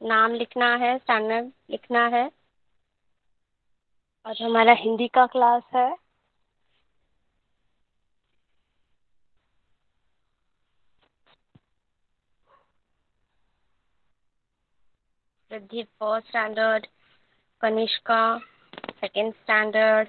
नाम लिखना है, स्टैंडर्ड लिखना है। और हमारा हिंदी का क्लास है। Riddhi first standard, Kanishka second standard.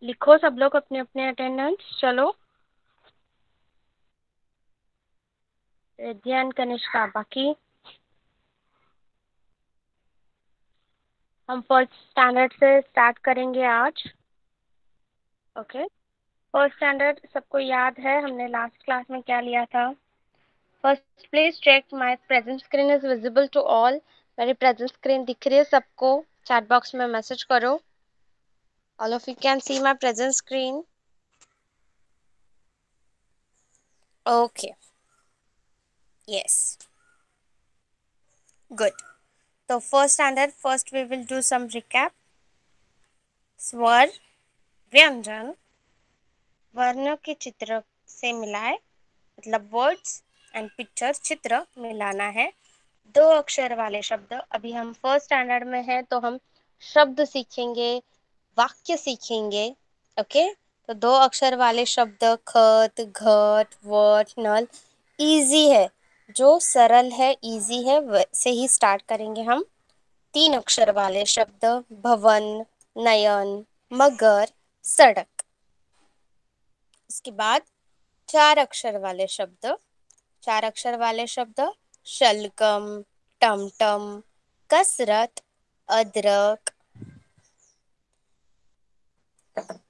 लिखो सब लोग अपने अपने अटेंडेंस। चलो, रिद्धि एंड कनिष्का बाकी। हम फर्स्ट स्टैंडर्ड से स्टार्ट करेंगे आज। ओके। फर्स्ट स्टैंडर्ड सबको याद है हमने लास्ट क्लास में क्या लिया था। First, please check my present screen is visible to all. मेरी प्रेजेंट स्क्रीन दिख रही है सबको? चैट बॉक्स में मैसेज करो। All of you can see my present screen. Okay, yes, good. तो first standard, first we will do some recap. स्वर, व्यंजन, वर्णों के चित्र से मिलाए, मतलब वर्ड्स एंड पिक्चर, चित्र मिलाना है। दो अक्षर वाले शब्द, अभी हम फर्स्ट स्टैंडर्ड में हैं तो हम शब्द सीखेंगे, वाक्य सीखेंगे। ओके। तो दो अक्षर वाले शब्द खत, घट, वट, नल, इजी है। जो सरल है, इजी है, वैसे ही स्टार्ट करेंगे हम। तीन अक्षर वाले शब्द भवन, नयन, मगर, सड़क। उसके बाद चार अक्षर वाले शब्द, चार अक्षर वाले शब्द शलगम, टमटम, कसरत, अदरक।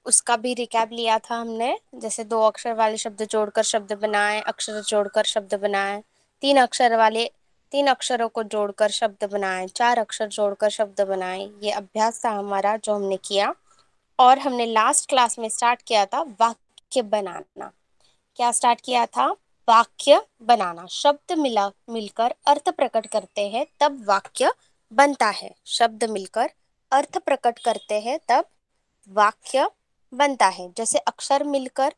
उसका भी रिकैप लिया था हमने, जैसे दो अक्षर वाले शब्द जोड़कर शब्द बनाए, अक्षर जोड़कर शब्द बनाए। तीन अक्षर वाले, तीन अक्षरों को जोड़कर शब्द बनाए, चार अक्षर जोड़कर शब्द बनाए। ये अभ्यास था हमारा जो हमने किया। और हमने लास्ट क्लास में स्टार्ट किया था वाक्य बनाना। क्या स्टार्ट किया था? वाक्य बनाना। शब्द मिलकर अर्थ प्रकट करते हैं तब वाक्य बनता है। शब्द मिलकर अर्थ प्रकट करते हैं तब वाक्य बनता है। जैसे अक्षर मिलकर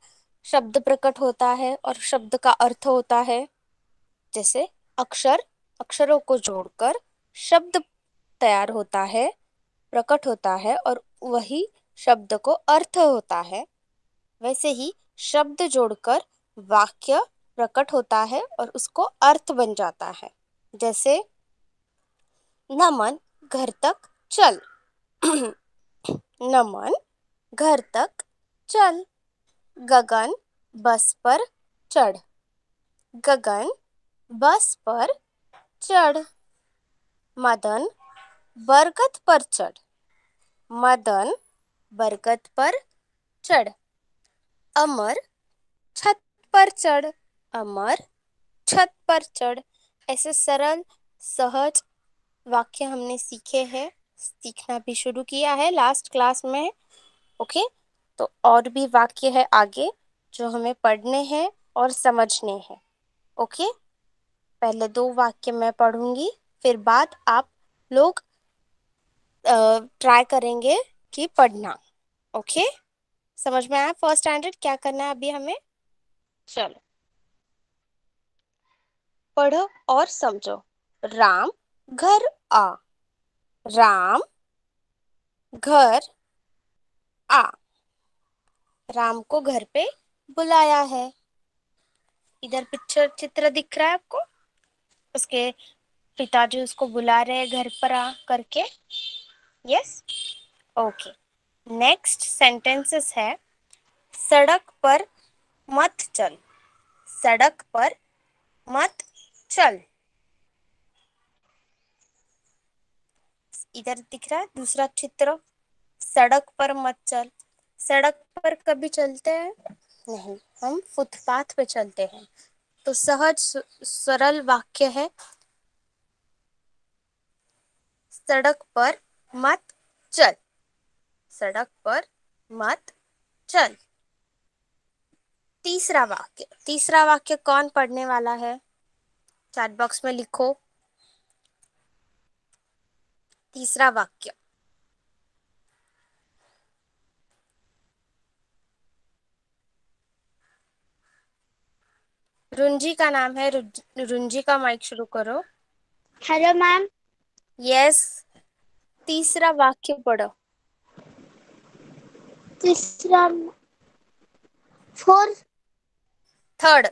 शब्द प्रकट होता है और शब्द का अर्थ होता है। जैसे अक्षर, अक्षरों को जोड़कर शब्द तैयार होता है, प्रकट होता है और वही शब्द को अर्थ होता है। वैसे ही शब्द जोड़कर वाक्य प्रकट होता है और उसको अर्थ बन जाता है। जैसे नमन घर तक चल। नमन घर तक चल। गगन बस पर चढ़। गगन बस पर चढ़। मदन बरगद पर चढ़। मदन बरगद पर चढ़। अमर छत पर चढ़। अमर छत पर चढ़। ऐसे सरल सहज वाक्य हमने सीखे हैं, सीखना भी शुरू किया है लास्ट क्लास में। ओके। तो और भी वाक्य है आगे जो हमें पढ़ने हैं और समझने हैं। ओके। पहले दो वाक्य मैं पढ़ूंगी, फिर बाद आप लोग ट्राई करेंगे कि पढ़ना। ओके। समझ में आया फर्स्ट स्टैंडर्ड क्या करना है अभी हमें? चलो, पढ़ो और समझो। राम घर आ। राम घर आ। राम को घर पे बुलाया है। इधर पिक्चर चित्र दिख रहा है आपको? उसके पिताजी उसको बुला रहे हैं घर पर आ करके। Yes, okay. नेक्स्ट सेंटेंसेस है, सड़क पर मत चल। सड़क पर मत चल। इधर दिख रहा है दूसरा चित्र, सड़क पर मत चल। सड़क पर कभी चलते हैं? नहीं, हम फुटपाथ पे चलते हैं। तो सहज सरल वाक्य है, सड़क पर मत चल। सड़क पर मत चल। तीसरा वाक्य कौन पढ़ने वाला है? चैट बॉक्स में लिखो तीसरा वाक्य। रुंजी का नाम है, रुंजी का माइक शुरू करो। Hello ma'am. यस, तीसरा वाक्य पढ़ो। तीसरा फोर्थ थर्ड,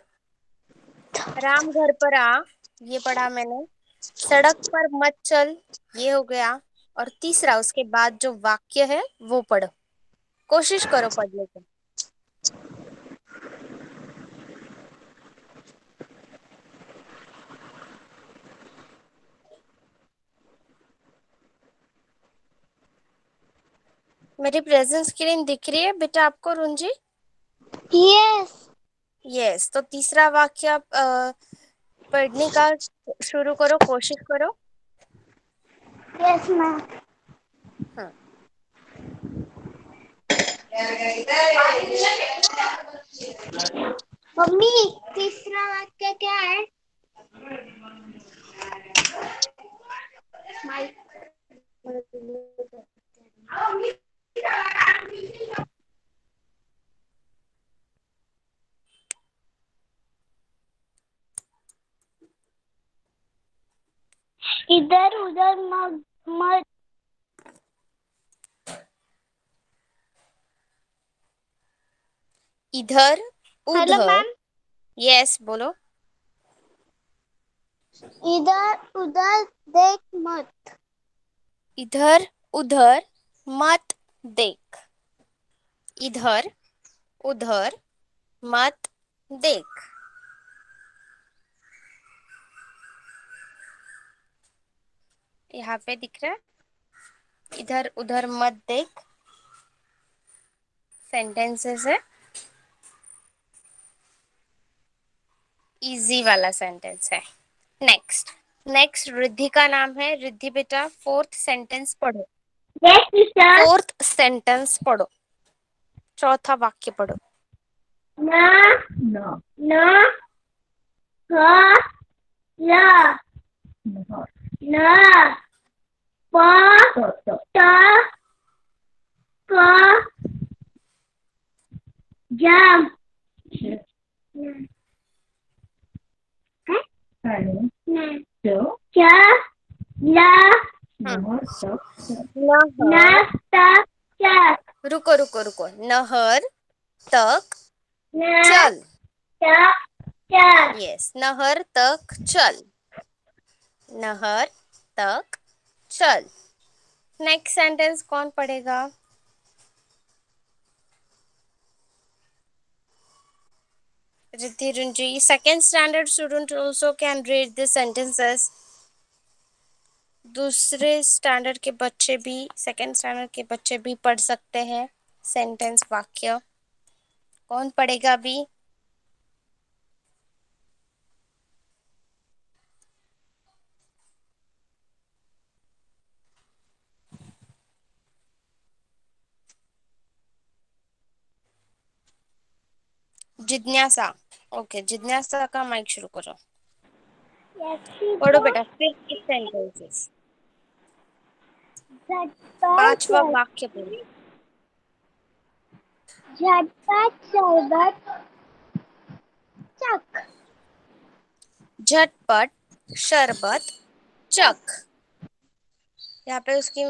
राम घर पर आ, ये पढ़ा मैंने। सड़क पर मत चल, ये हो गया। और तीसरा उसके बाद जो वाक्य है वो पढ़ो, कोशिश करो पढ़ने की। मेरी प्रेजेंट स्क्रीन दिख रही है बेटा आपको रुंजी? यस। यस, तो तीसरा वाक्य पढ़ने का शुरू करो, कोशिश करो। Yes ma'am. हाँ, मम्मी तीसरा वाक्य क्या है? इधर उधर मत। इधर हेलो उधर। मैम। यस बोलो। इधर उधर देख मत। इधर उधर मत देख। इधर उधर मत देख। यहाँ पे दिख रहा है, इधर उधर मत देख। सेंटेंसेस है, इजी वाला सेंटेंस है। नेक्स्ट रिद्धि का नाम है। रिद्धि बेटा फोर्थ सेंटेंस पढ़ो। Yes teacher. फोर्थ सेंटेंस पढ़ो, चौथा वाक्य पढ़ो। ना ना ना का ला ना पा ता का जाम क्या ला नहर, नाश्ता क्या रुको रुको रुको, नहर तक नाश्ता चल। क्या यस, नहर तक चल। नहर तक चल। नेक्स्ट सेंटेंस कौन पढ़ेगा? Riddhi Runji, second standard student also can read the sentences. दूसरे स्टैंडर्ड के बच्चे भी, सेकेंड स्टैंडर्ड के बच्चे भी पढ़ सकते हैं सेंटेंस वाक्य। कौन पढ़ेगा अभी? जिज्ञासा। ओके, जिज्ञासा का माइक शुरू करो। पढ़ो बेटा फिफ्थ सेंटेंसेस, पांचवा वाक्य पढ़ो। झटपट शरबत चक झटपट शरबत चख। यहाँ पे उसकी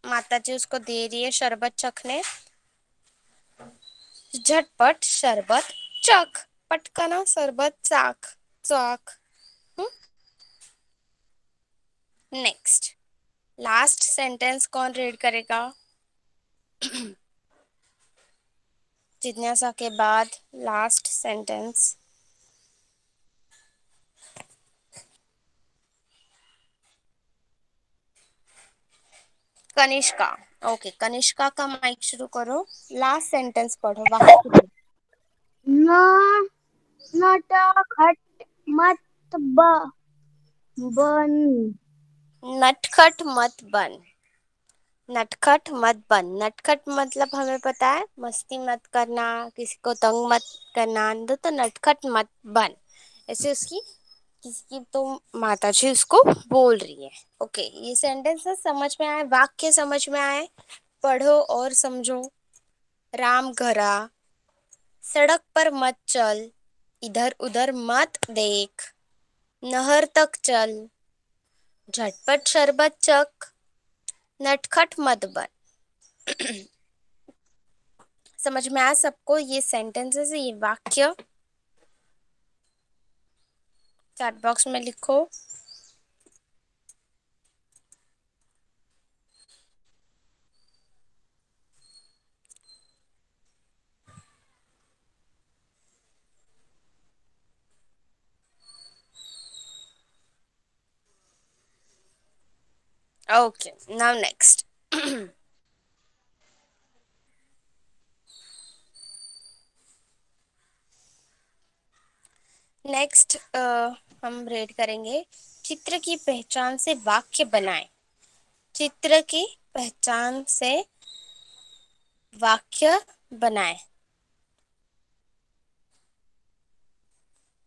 माता जी उसको दे रही है शरबत चखने। झटपट शरबत चख, पटकना शरबत चाख चाख। नेक्स्ट, लास्ट सेंटेंस कौन रीड करेगा? जिज्ञासा के बाद last sentence. Kanishka. Okay, Kanishka का माइक शुरू करो, लास्ट सेंटेंस पढ़ो, वाक्य पढ़ो। न नटखट मत बन। नटखट मत बन। नटखट मत बन। नटखट मतलब हमें पता है, मस्ती मत करना, किसी को तंग मत करना। तो नटखट मत बन, ऐसे उसकी किसी की तो माता जी उसको बोल रही है। ओके, ये सेंटेंस समझ में आए, वाक्य समझ में आए, पढ़ो और समझो। राम घरा, सड़क पर मत चल, इधर उधर मत देख, नहर तक चल, झटपट शरबत चख, नटखट मत बन। समझ में आया सबको ये सेंटेंसेस, ये वाक्य? चैट बॉक्स में लिखो। Okay, now next. नेक्स्ट हम रीड करेंगे, चित्र की पहचान से वाक्य बनाएं। चित्र की पहचान से वाक्य बनाएं।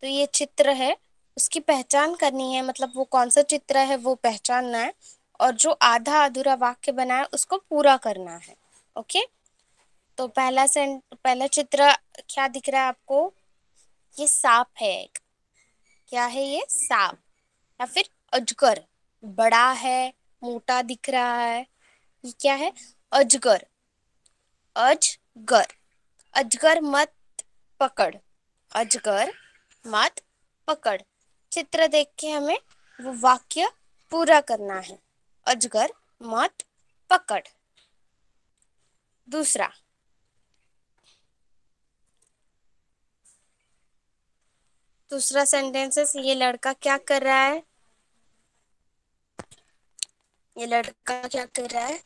तो ये चित्र है, उसकी पहचान करनी है, मतलब वो कौन सा चित्र है वो पहचानना है, और जो आधा अधूरा वाक्य बना है उसको पूरा करना है। ओके, तो पहला चित्र क्या दिख रहा है आपको? ये सांप है एक। क्या है ये? सांप या फिर अजगर। बड़ा है, मोटा दिख रहा है। ये क्या है? अजगर। अजगर। अजगर मत पकड़। अजगर मत पकड़। चित्र देख के हमें वो वाक्य पूरा करना है। अजगर मत पकड़। दूसरा, दूसरा सेंटेंसेस, ये लड़का क्या कर रहा है? ये लड़का क्या कर रहा है?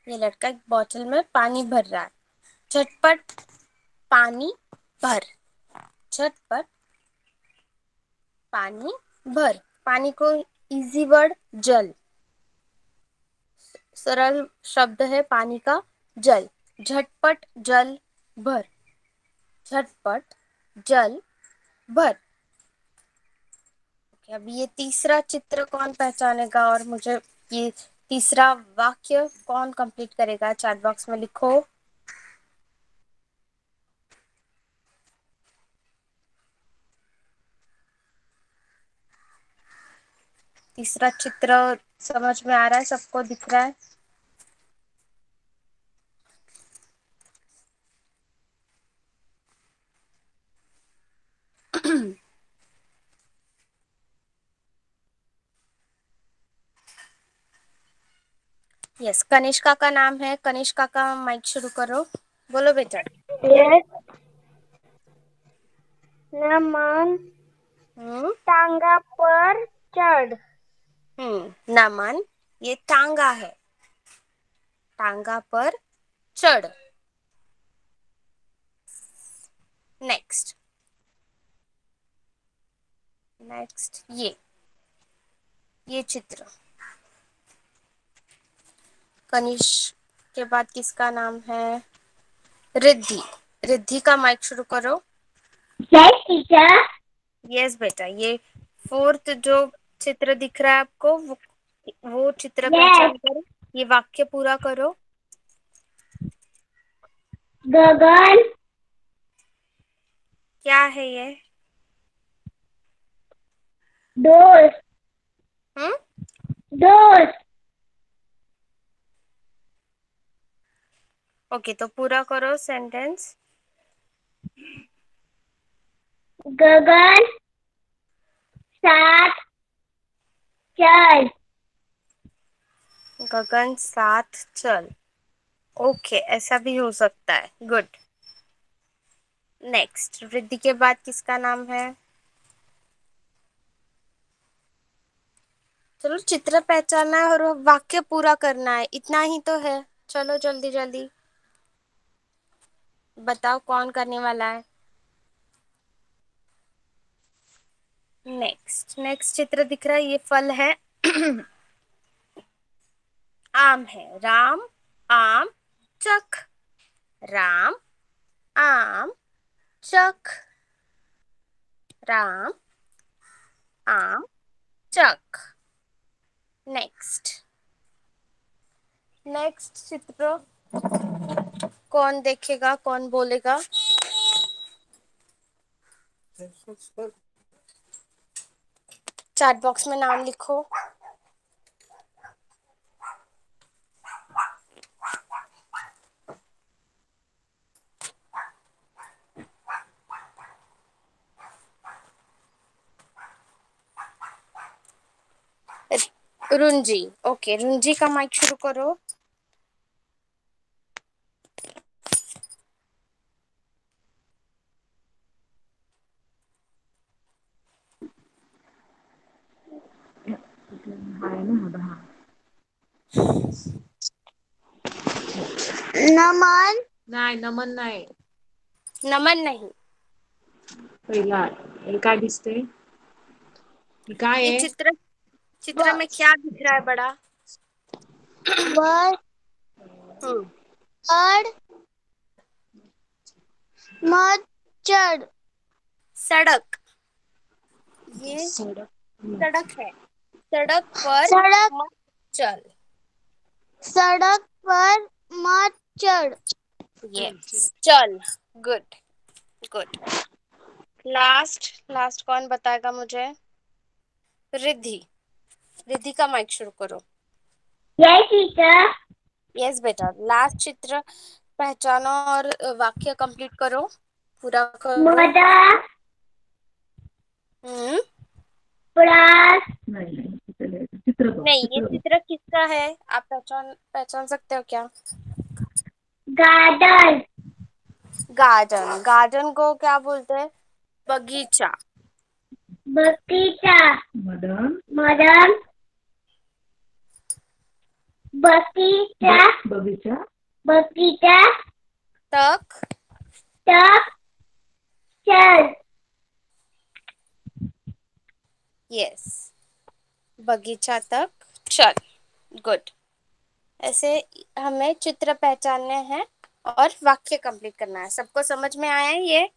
ये लड़का एक बोतल में पानी भर रहा है। झटपट पानी भर। झटपट पानी भर। पानी को इजी वर्ड जल, सरल शब्द है पानी का जल। झटपट जल भर। झटपट जल भर। अब ये तीसरा चित्र कौन पहचानेगा, और मुझे ये तीसरा वाक्य कौन कंप्लीट करेगा? चैट बॉक्स में लिखो। तीसरा चित्र समझ में आ रहा है सबको? दिख रहा है? यस, कनिष्का का नाम है। कनिष्का का माइक शुरू करो, बोलो बेटा। Yes. नमन हम्म टांगा पर चढ़। नमन, ये टांगा है, टांगा पर चढ़। नेक्स्ट, नेक्स्ट ये चित्र। कनिष के बाद किसका नाम है? रिद्धि। रिद्धि का माइक शुरू करो। Yes, teacher. यस बेटा, ये फोर्थ जो चित्र दिख रहा है आपको, वो चित्र Yes. पहचान कर ये वाक्य पूरा करो। गगन क्या है ये? दोस्त हम्म दोस्त ओके, तो पूरा करो सेंटेंस। गगन साथ चल। गगन साथ चल। ओके, ऐसा भी हो सकता है। गुड। नेक्स्ट, रिद्धि के बाद किसका नाम है? चलो, चित्र पहचानना है और वाक्य पूरा करना है, इतना ही तो है। चलो जल्दी जल्दी बताओ कौन करने वाला है। नेक्स्ट, नेक्स्ट चित्र दिख रहा है, ये फल है। आम है। राम आम चक। राम आम चक। राम आम चक। नेक्स्ट। नेक्स्ट चित्र कौन देखेगा, कौन बोलेगा? चैट बॉक्स में नाम लिखो। रुंजी। ओके, रुंजी का माइक शुरू करो। नमन नाही, नमन नाही. नमन नहीं। पहिला हे काय दिसते? हे काय ये आहे? चित्र, चित्र में क्या दिख रहा है बड़ा? वर हम्म, और मच्छर सड़क। ये सडक. सड़क है। सड़क पर सड़क मत चल। सड़क पर मच्छर यस, चल। Good, good. लास्ट, लास्ट कौन बताएगा मुझे? रिद्धि। रिद्धि का माइक शुरू करो। यह टीचर यस बेटा, लास्ट चित्र पहचानो और वाक्य कंप्लीट करो, पूरा करो। मदर हम्म। प्लस नहीं, ये चित्र किसका है? आप पहचान पहचान सकते हो क्या? Garden garden. गार्डन को क्या बोलते हैं? बगीचा। बगीचा मदन बगीचा बगीचा तक तक चल यस, बगीचा तक चल। गुड। ऐसे हमें चित्र पहचानने हैं और वाक्य कंप्लीट करना है। सबको समझ में आया है ये?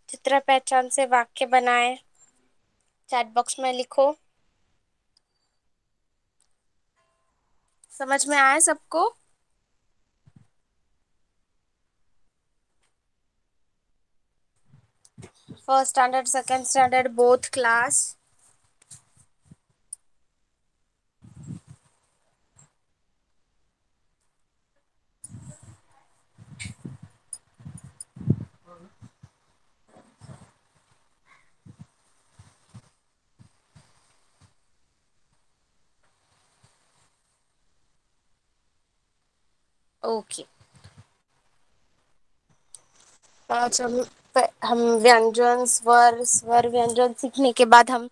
चित्र पहचान से वाक्य बनाए। चैट बॉक्स में लिखो। समझ में आया सबको? First standard, second standard, both class. Okay. आज हम व्यंजन, स्वर व्यंजन सीखने के बाद हम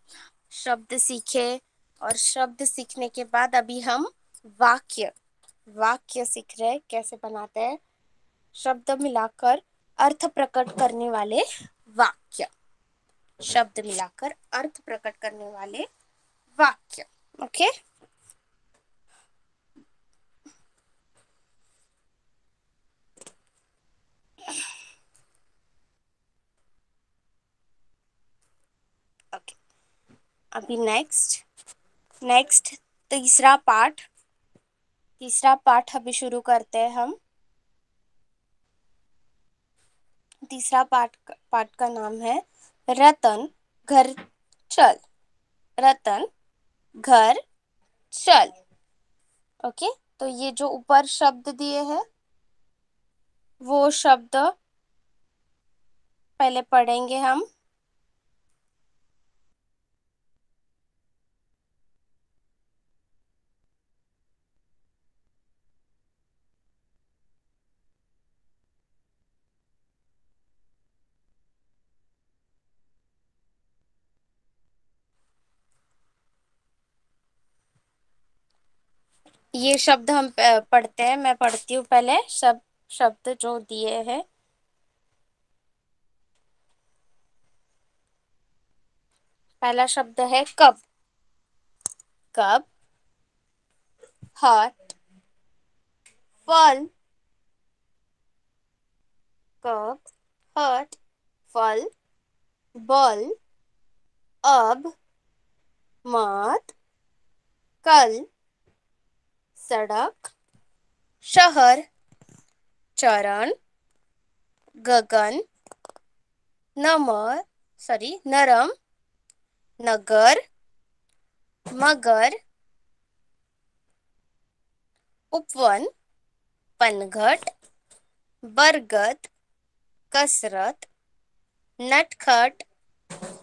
शब्द सीखे, और शब्द सीखने के बाद अभी हम वाक्य वाक्य सीख रहे हैं, कैसे बनाते हैं शब्द मिलाकर अर्थ प्रकट करने वाले वाक्य। शब्द मिलाकर अर्थ प्रकट करने वाले वाक्य। ओके। ओके, अभी नेक्स्ट तीसरा पाठ अभी शुरू करते हैं हम। तीसरा पाठ का नाम है रतन घर चल। रतन घर चल। ओके, तो ये जो ऊपर शब्द दिए हैं वो शब्द पहले पढ़ेंगे हम। ये शब्द हम पढ़ते हैं। मैं पढ़ती हूँ पहले शब्द जो दिए हैं। पहला शब्द है कब। कब। हाथ फल, कब, हट, फल, बल, अब, मत, कल, सड़क, शहर, चरण, गगन, नरम, नगर, मगर, उपवन, पनघट, बरगद, कसरत, नटखट,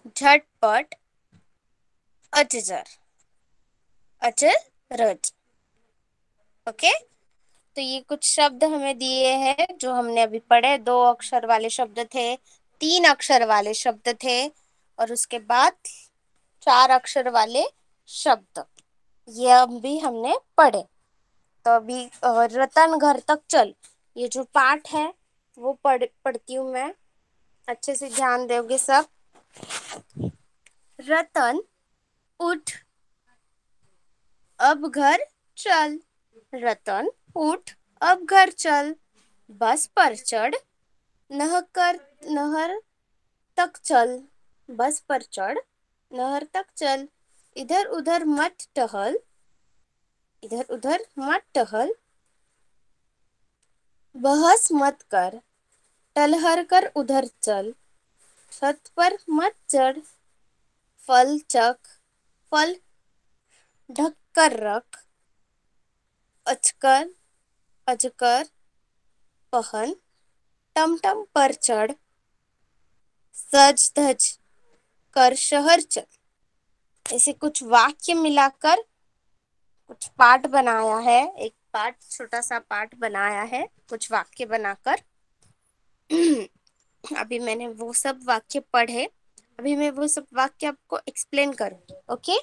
झटपट, अजगर, अचरज। ओके, तो ये कुछ शब्द हमें दिए हैं जो हमने अभी पढ़े। 2 अक्षर वाले शब्द थे, 3 अक्षर वाले शब्द थे, और उसके बाद 4 अक्षर वाले शब्द, ये अभी हमने पढ़े। तो अभी रतन घर तक चल, ये जो पाठ है वो पढ़ती हूँ मैं, अच्छे से ध्यान दोगे सब। रतन उठ, अब घर चल। रतन उठ, अब घर चल। बस पर चढ़, नहर तक चल। बस पर चढ़, नहर तक चल। इधर उधर मत टहल, इधर उधर मत टहल। बहस मत कर, टलहर कर उधर चल। छत पर मत चढ़, फल चख, फल ढक कर रख। अजकर, अजकर पहन, टमटम पर चढ़। सज धज कर शहर चल। ऐसे कुछ वाक्य मिलाकर कुछ पाठ बनाया है, एक पाठ, छोटा सा पाठ बनाया है कुछ वाक्य बनाकर। अभी मैंने वो सब वाक्य पढ़े, अभी मैं वो सब वाक्य आपको एक्सप्लेन करूंगी। ओके,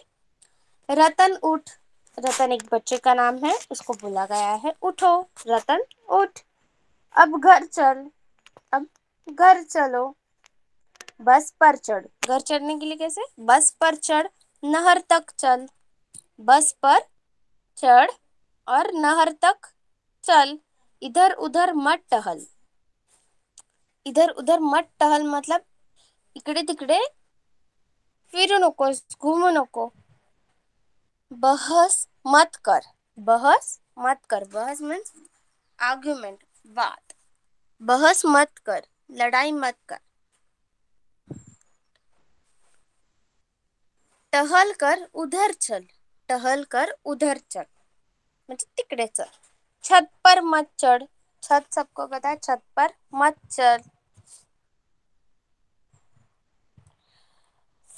रतन उठ, रतन एक बच्चे का नाम है, उसको बोला गया है उठो। रतन उठ, अब घर चल, अब घर चलो। बस पर चढ़, घर चढ़ने के लिए कैसे, बस पर चढ़, नहर तक चल। बस पर चढ़ और नहर तक चल। इधर उधर मत टहल, इधर उधर मत टहल मतलब इकडे तिकडे फिरू नकोस, घूमू नको। बहस मत कर, बहस मत कर, बहस मीन्स आर्ग्यूमेंट, बात। बहस मत कर, लड़ाई मत कर। टहल कर उधर चल, टहल कर उधर चल म्हणजे तिकडे चल। छत पर मत चढ़, छत सबको पता है, छत पर मत चढ़।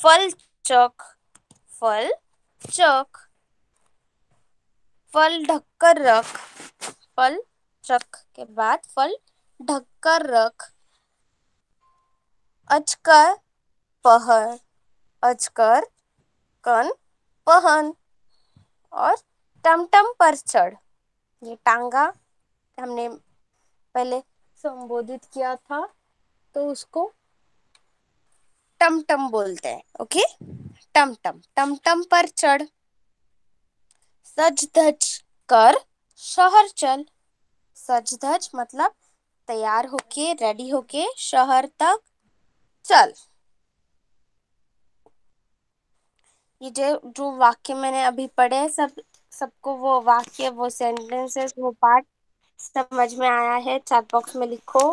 फल चख, फल चख। फल ढककर रख, फल चख के बाद फल ढककर रख। अजकर पहन, अजकर कन पहन। और टमटम पर चढ़, ये टांगा हमने पहले संबोधित किया था, तो उसको टमटम बोलते हैं। ओके, टमटम, टमटम पर चढ़। सज धज कर शहर चल। सज धज मतलब तैयार होके, रेडी होके शहर तक चल। ये जो जो वाक्य मैंने अभी पढ़े, सबको वो वाक्य, वो सेंटेंसेस, वो पार्ट समझ में आया है? चैट बॉक्स में लिखो।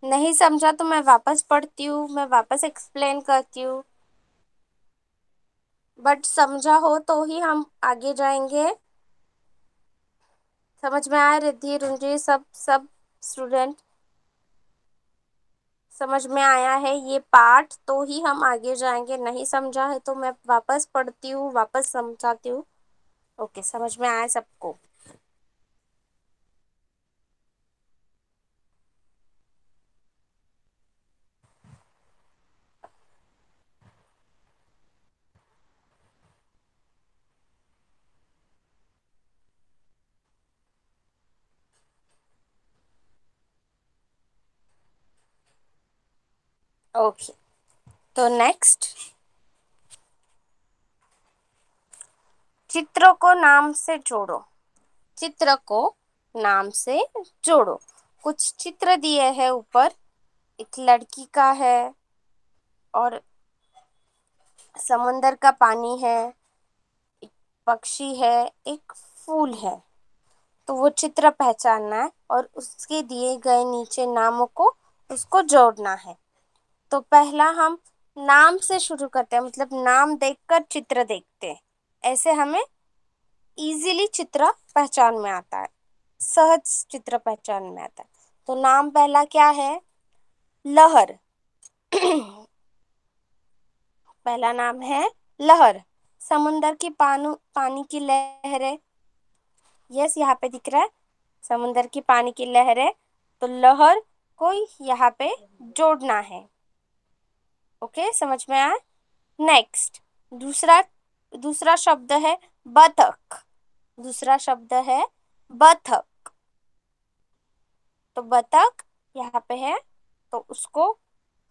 नहीं समझा तो मैं वापस पढ़ती हूँ, मैं वापस एक्सप्लेन करती हूँ, बट समझा हो तो ही हम आगे जाएंगे। समझ में आया रिद्धि, रुंजी, सब स्टूडेंट? समझ में आया है ये पाठ तो ही हम आगे जाएंगे, नहीं समझा है तो मैं वापस पढ़ती हूँ, वापस समझाती हूँ। ओके, समझ में आया सबको? ओके, तो नेक्स्ट, चित्र को नाम से जोड़ो। चित्र को नाम से जोड़ो। कुछ चित्र दिए हैं ऊपर। एक लड़की का है और समुंदर का पानी है, एक पक्षी है, एक फूल है। तो वो चित्र पहचानना है और उसके दिए गए नीचे नामों को उसको जोड़ना है। तो पहला हम नाम से शुरू करते हैं, मतलब नाम देखकर चित्र देखते हैं। ऐसे हमें इजीली चित्र पहचान में आता है, सहज चित्र पहचान में आता है। तो नाम पहला क्या है? लहर। पहला नाम है लहर। समुंदर की पानी की लहरें। यस, यहाँ पे दिख रहा है समुंदर की पानी की लहरें। तो लहर को यहाँ पे जोड़ना है। ओके, समझ में आया? नेक्स्ट, दूसरा दूसरा शब्द है बतख। दूसरा शब्द है बतख। तो बतख यहाँ पे है, तो उसको,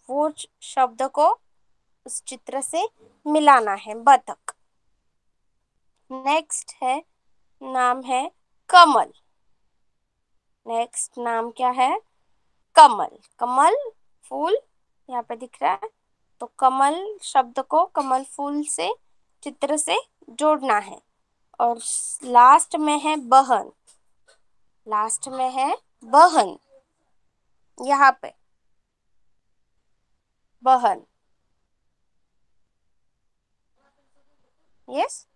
वो शब्द को उस चित्र से मिलाना है, बतख। नेक्स्ट है, नाम है कमल। नेक्स्ट नाम क्या है? कमल। कमल फूल यहाँ पे दिख रहा है, तो कमल शब्द को कमल फूल से, चित्र से जोड़ना है। और लास्ट में है बहन। लास्ट में है बहन, यहाँ पे बहन। यस,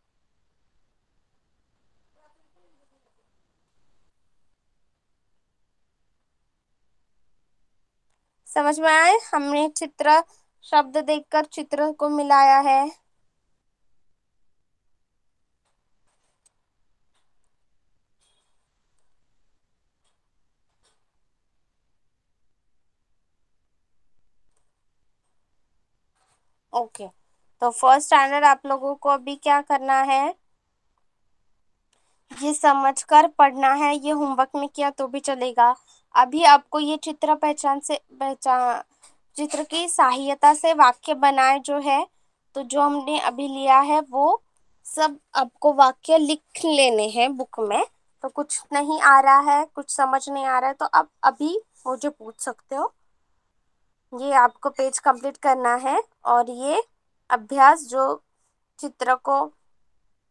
समझ में आए? हमने चित्र, शब्द देखकर चित्र को मिलाया है। ओके, तो फर्स्ट स्टैंडर्ड आप लोगों को अभी क्या करना है? ये समझकर पढ़ना है। ये होमवर्क में किया तो भी चलेगा। अभी आपको ये चित्र पहचान, चित्र की सहायता से वाक्य बनाए जो है, तो जो हमने अभी लिया है वो सब आपको वाक्य लिख लेने हैं बुक में। तो कुछ नहीं आ रहा है, कुछ समझ नहीं आ रहा है, तो आप अभी मुझे पूछ सकते हो। ये आपको पेज कंप्लीट करना है और ये अभ्यास जो चित्र को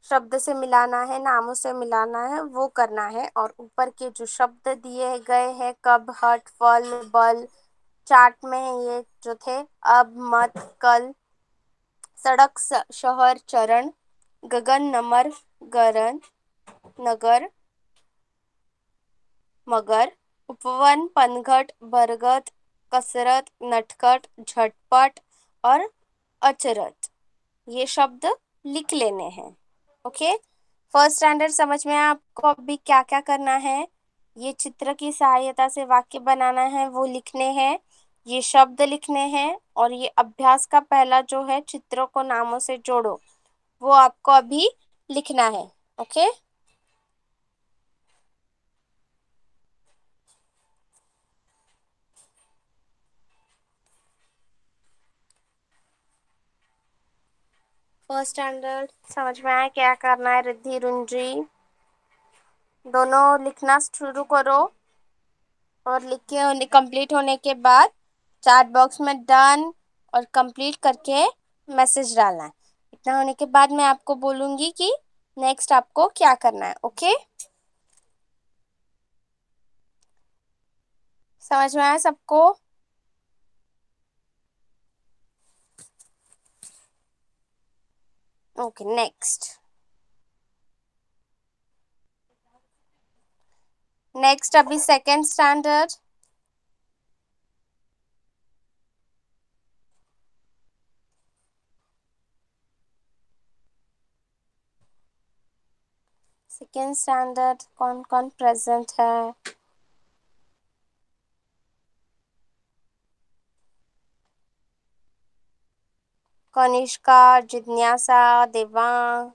शब्द से मिलाना है, नामों से मिलाना है, वो करना है। और ऊपर के जो शब्द दिए गए हैं, कब, हट, फल, बल, चार्ट में ये जो थे, अब, मत, कल, सड़क, शहर, चरण, गगन, नमर, गरन, नगर, मगर, उपवन, पनघट, बरगद, कसरत, नटखट, झटपट और अचरज, ये शब्द लिख लेने हैं। ओके, फर्स्ट स्टैंडर्ड समझ में आया आपको? अभी क्या क्या करना है? ये चित्र की सहायता से वाक्य बनाना है, वो लिखने हैं, ये शब्द लिखने हैं, और ये अभ्यास का पहला जो है, चित्रों को नामों से जोड़ो, वो आपको अभी लिखना है। ओके, फर्स्ट स्टैंडर्ड समझ में आया क्या करना है? रिद्धि, रुंजी दोनों लिखना शुरू करो। और लिख के होने, कंप्लीट होने के बाद चैट बॉक्स में डन और कंप्लीट करके मैसेज डालना है। इतना होने के बाद मैं आपको बोलूंगी कि नेक्स्ट आपको क्या करना है। ओके, समझ में आया सबको? ओके, नेक्स्ट, नेक्स्ट अभी सेकेंड स्टैंडर्ड। सेकेंड स्टैंडर्ड कौन कौन प्रेजेंट है? कनिष्का, जिज्ञासा, देवांग,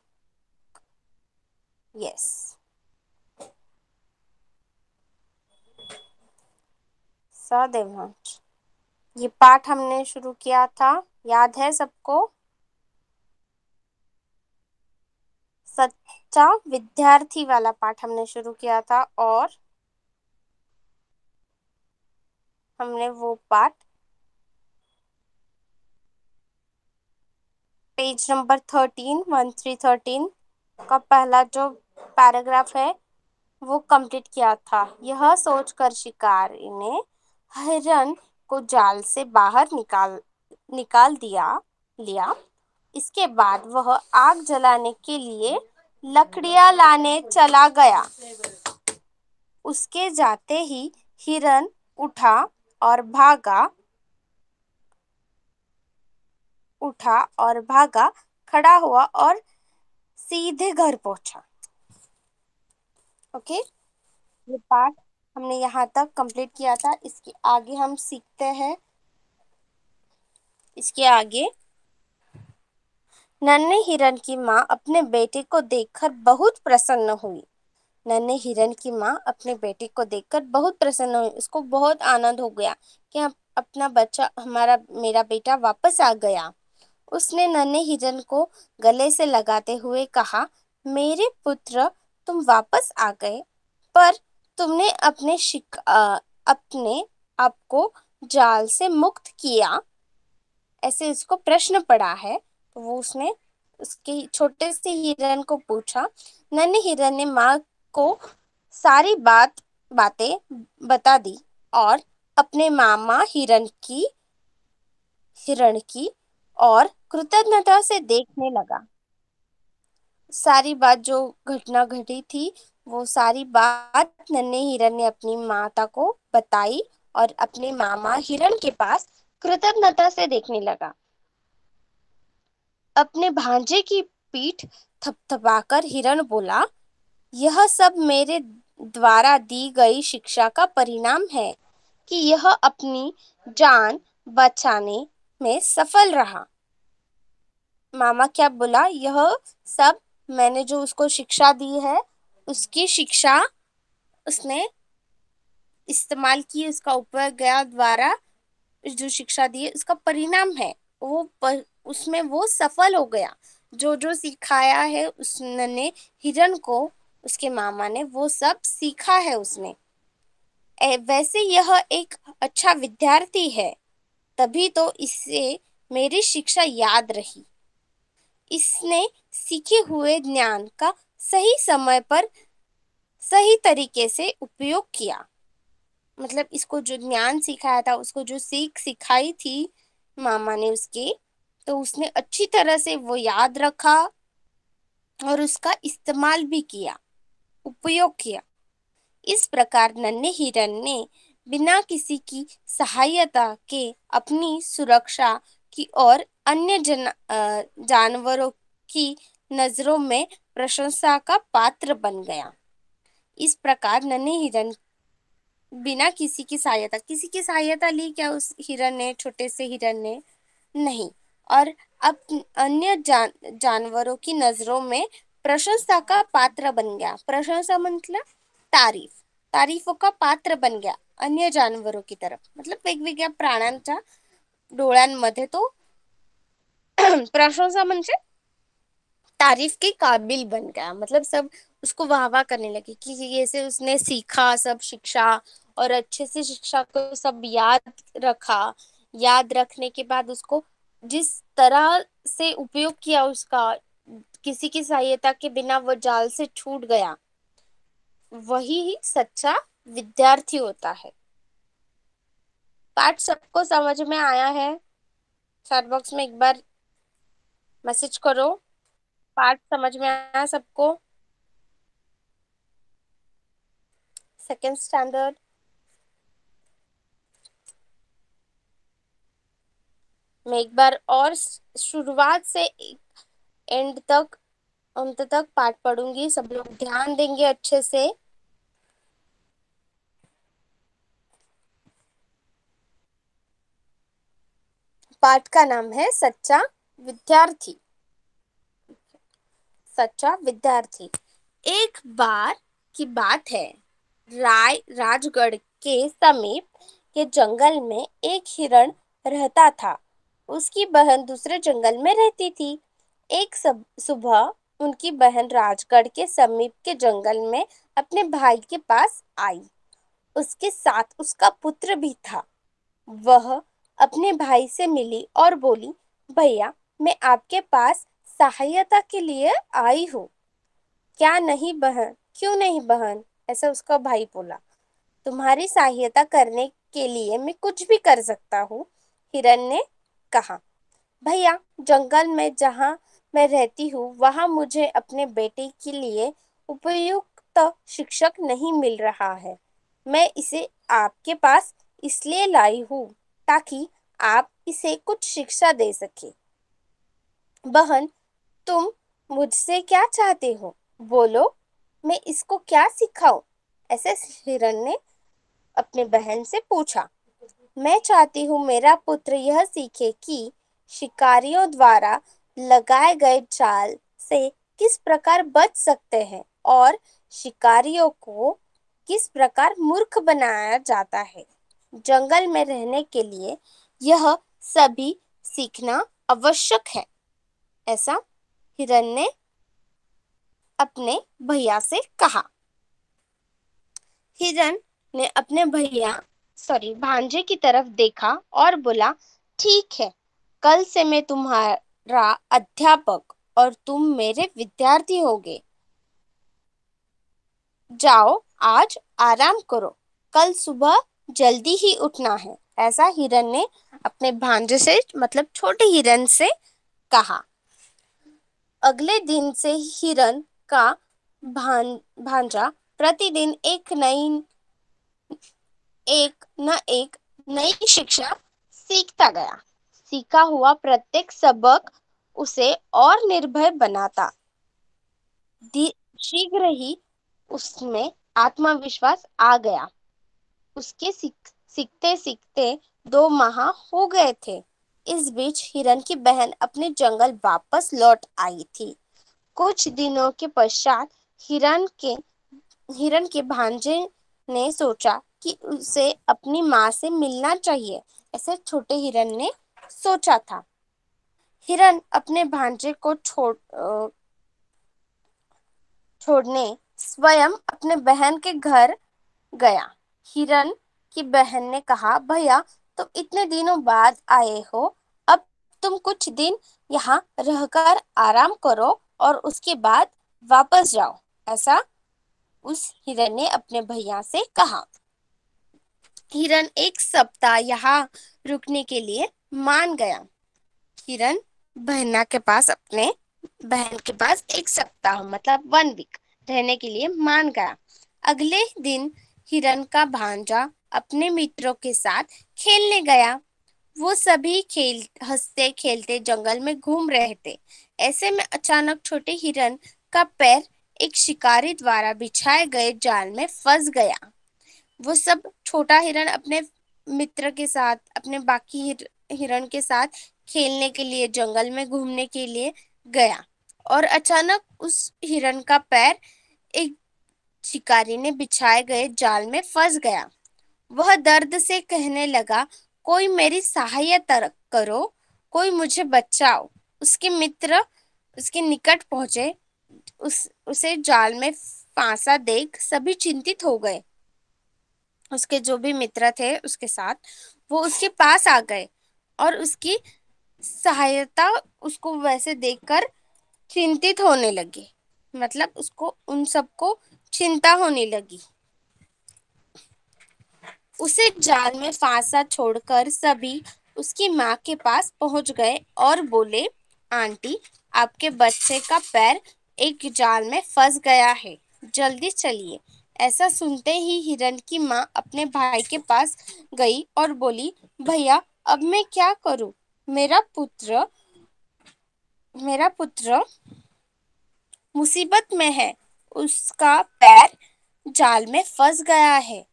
यस, सदेवांश, ये पाठ हमने शुरू किया था, याद है सबको? सच्चा विद्यार्थी वाला पाठ हमने शुरू किया था, और हमने वो पाठ पेज नंबर 13 का पहला जो पैराग्राफ है वो कंप्लीट किया था। यह सोचकर शिकारी ने हिरन को जाल से बाहर निकाल निकाल दिया लिया। इसके बाद वह आग जलाने के लिए लकड़ियां लाने चला गया। उसके जाते ही हिरन उठा और भागा खड़ा हुआ और सीधे घर पहुंचा। ओके, ये पाठ हमने यहाँ तक कंप्लीट किया था। इसके आगे हम सीखते हैं। इसके आगे, नन्हे हिरन की माँ अपने बेटे को देखकर बहुत प्रसन्न हुई। नन्हे हिरन की माँ अपने बेटे को देखकर बहुत प्रसन्न हुई। उसको बहुत आनंद हो गया कि अपना बच्चा, मेरा बेटा वापस आ गया। उसने नन्हे हिरन को गले से लगाते हुए कहा, मेरे पुत्र, तुम वापस आ गए, पर तुमने अपने आप को जाल से मुक्त किया? ऐसे उसको प्रश्न पड़ा है, तो वो उसने उसके छोटे से हिरन को पूछा। नन्हे हिरन ने माँ को सारी बातें बता दी और अपने मामा हिरण की और कृतज्ञता से देखने लगा। सारी बात, जो घटना घटी थी, वो सारी बात नन्हे हिरन ने अपनी माता को बताई और अपने मामा हिरण के पास कृतज्ञता से देखने लगा। अपने भांजे की पीठ थपथपाकर हिरण बोला, यह सब मेरे द्वारा दी गई शिक्षा का परिणाम है कि यह अपनी जान बचाने में सफल रहा। मामा क्या बोला? यह सब मैंने जो उसको शिक्षा दी है, उसकी शिक्षा उसने इस्तेमाल की, उसका उपयोग गया द्वारा जो शिक्षा दी है उसका परिणाम है। उसमें वो सफल हो गया। जो जो सिखाया है उसने हिरन को, उसके मामा ने वो सब सीखा है उसने। वैसे यह एक अच्छा विद्यार्थी है, तभी तो इसे मेरी शिक्षा याद रही। इसने सीखे हुए ज्ञान का सही समय पर सही तरीके से उपयोग किया। मतलब इसको जो ज्ञान सिखाया था, उसको जो सीख सिखाई थी मामा ने उसके, तो उसने अच्छी तरह से वो याद रखा और उसका इस्तेमाल भी किया, उपयोग किया। इस प्रकार नन्हे हिरन ने बिना किसी की सहायता के अपनी सुरक्षा की और अन्य जानवरों की नजरों में प्रशंसा का पात्र बन गया। इस प्रकार नन्हे हिरन बिना किसी की सहायता ली क्या उस हिरन ने, छोटे से हिरन ने? नहीं। और अब अन्य जानवरों की नजरों में प्रशंसा का पात्र बन गया। प्रशंसा मतलब तारीफ, तारीफों का पात्र बन गया अन्य जानवरों की तरफ। मतलब वेगवेगळ्या प्राण्यांच्या डोळ्यांमध्ये तो प्रशंसा म्हणजे तारीफ के काबिल बन गया। मतलब सब उसको वाह वाह करने लगे कि जैसे उसने सीखा सब शिक्षा, और अच्छे से शिक्षा को सब याद रखा। याद रखने के बाद उसको जिस तरह से उपयोग किया उसका, किसी की सहायता के बिना वो जाल से छूट गया, वही सच्चा विद्यार्थी होता है। पाठ सबको समझ में आया है? चैट बॉक्स में एक बार मैसेज करो, पाठ समझ में आया सबको? Second standard. मैं एक बार और शुरुआत से एंड तक, अंत तक पाठ पढ़ूंगी। सब लोग ध्यान देंगे अच्छे से। पाठ का नाम है सच्चा विद्यार्थी। सच्चा विद्यार्थी। एक बार की बात है, राजगढ़ के समीप के जंगल में एक हिरण रहता था। उसकी बहन दूसरे जंगल में रहती थी। एक सुबह उनकी बहन राजगढ़ के समीप के जंगल में अपने भाई के पास आई। उसके साथ उसका पुत्र भी था। वह अपने भाई से मिली और बोली, भैया, मैं आपके पास सहायता के लिए आई हूँ। क्या नहीं बहन, क्यों नहीं बहन, ऐसा उसका भाई बोला। तुम्हारी सहायता करने के लिए मैं कुछ भी कर सकता हूँ, हिरन ने कहा। भैया, जंगल में जहाँ मैं रहती हूँ वहां मुझे अपने बेटे के लिए उपयुक्त शिक्षक नहीं मिल रहा है। मैं इसे आपके पास इसलिए लाई हूँ ताकि आप इसे कुछ शिक्षा दे सके। बहन, तुम मुझसे क्या चाहते हो? बोलो, मैं इसको क्या सिखाऊं? ऐसे हिरन ने अपने बहन से पूछा। मैं चाहती हूँ मेरा पुत्र यह सीखे कि शिकारियों द्वारा लगाए गए जाल से किस प्रकार बच सकते हैं और शिकारियों को किस प्रकार मूर्ख बनाया जाता है। जंगल में रहने के लिए यह सभी सीखना आवश्यक है। ऐसा हिरन ने अपने भैया से कहा। हिरन ने अपने भांजे की तरफ देखा और बोला, ठीक है, कल से मैं तुम्हारा अध्यापक और तुम मेरे विद्यार्थी होगे। जाओ, आज आराम करो, कल सुबह जल्दी ही उठना है। ऐसा हिरन ने अपने भांजे से, मतलब छोटे हिरन से कहा। अगले दिन से हिरन का भांजा प्रतिदिन एक न एक नई शिक्षा सीखता गया। सीखा हुआ प्रत्येक सबक उसे और निर्भय बनाता। शीघ्र ही उसमें आत्मविश्वास आ गया। उसके सीखते सीखते 2 माह हो गए थे। इस बीच हिरन की बहन अपने जंगल वापस लौट आई थी। कुछ दिनों के पश्चात हिरन के भांजे ने सोचा कि उसे अपनी माँ से मिलना चाहिए। ऐसे छोटे हिरन ने सोचा था। हिरन अपने भांजे को छोड़ने स्वयं अपने बहन के घर गया। हिरन की बहन ने कहा, भैया, तुम इतने दिनों बाद आए हो, अब तुम कुछ दिन यहाँ रहकर आराम करो और उसके बाद वापस जाओ। ऐसा उस हिरन ने अपने भैया से कहा। हिरन 1 सप्ताह यहाँ रुकने के लिए मान गया। हिरन अपने बहन के पास 1 सप्ताह, मतलब 1 वीक रहने के लिए मान गया। अगले दिन हिरन का भांजा अपने मित्रों के साथ खेलने गया। वो सभी हंसते खेलते जंगल में घूम रहे थे। ऐसे में अचानक छोटे हिरन का पैर एक शिकारी द्वारा बिछाए गए जाल में फंस गया। वो सब छोटा हिरन अपने मित्र के साथ, अपने बाकी हिरन के साथ खेलने के लिए जंगल में घूमने के लिए गया और अचानक उस हिरन का पैर एक शिकारी ने बिछाए गए जाल में फंस गया। वह दर्द से कहने लगा, कोई मेरी सहायता करो, कोई मुझे बचाओ। उसके मित्र उसके निकट पहुंचे। उसे जाल में फांसा देख सभी चिंतित हो गए। उसके जो भी मित्र थे उसके साथ, वो उसके पास आ गए और उसकी सहायता, उसको वैसे देखकर चिंतित होने लगे। मतलब उसको, उन सबको चिंता होने लगी। उसे जाल में फांसा छोड़कर सभी उसकी माँ के पास पहुंच गए और बोले, आंटी, आपके बच्चे का पैर एक जाल में फंस गया है, जल्दी चलिए। ऐसा सुनते ही हिरन की माँ अपने भाई के पास गई और बोली, भैया, अब मैं क्या करूं? मेरा पुत्र मुसीबत में है, उसका पैर जाल में फंस गया है।